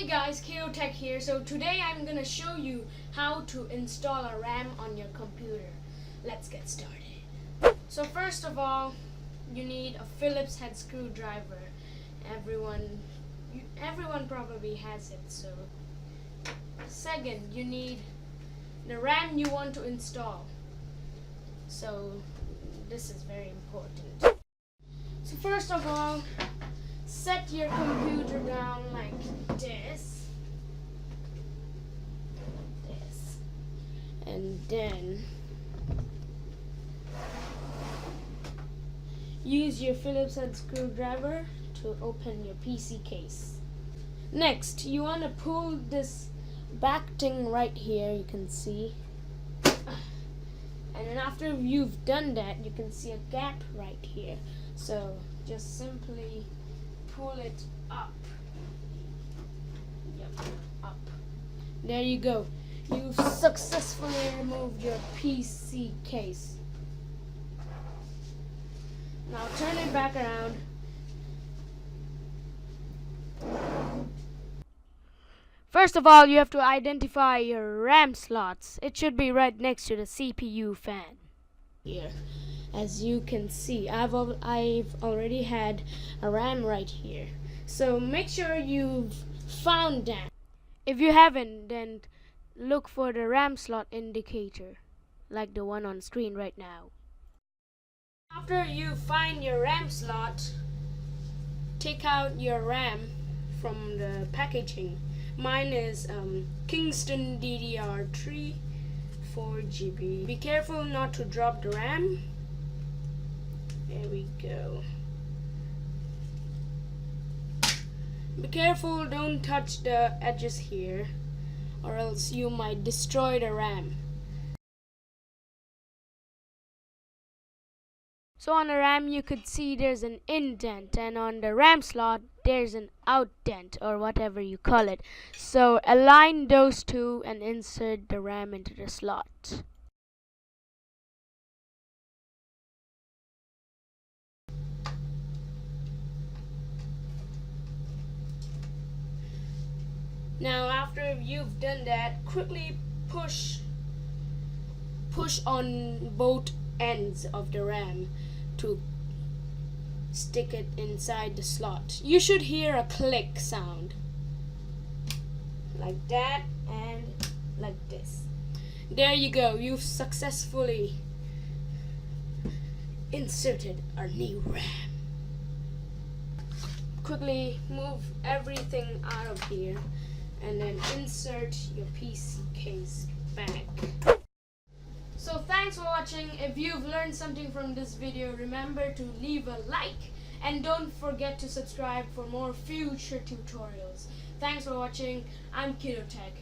guys, Tech here. So today I'm gonna show you how to install a RAM on your computer. Let's get started. So first of all, you need a Phillips head screwdriver. Everyone probably has it. So second, you need the RAM you want to install. So this is very important. So first of all, set your computer down like this. And then use your Phillips head screwdriver to open your PC case. Next, you want to pull this back thing right here, you can see. And then after you've done that, you can see a gap right here. So just simply pull it up. Yep, up. There you go. You've successfully removed your PC case. Now turn it back around. First of all, you have to identify your RAM slots. It should be right next to the CPU fan. Here, as you can see, I've already had a RAM right here. So make sure you've found that. If you haven't, then look for the RAM slot indicator, like the one on screen right now. After you find your RAM slot, take out your RAM from the packaging. Mine is Kingston DDR3 4GB. Be careful not to drop the RAM. There we go. Be careful, don't touch the edges here, or else you might destroy the RAM. So on the RAM you could see there's an indent, and on the RAM slot there's an outdent, or whatever you call it. So align those two and insert the RAM into the slot. Now after you've done that, quickly push on both ends of the RAM to stick it inside the slot. You should hear a click sound like that and like this. There you go, you've successfully inserted our new RAM. Quickly move everything out of here and then insert your PC case back. So thanks for watching. If you've learned something from this video, remember to leave a like and don't forget to subscribe for more future tutorials. Thanks for watching. I'm Tech.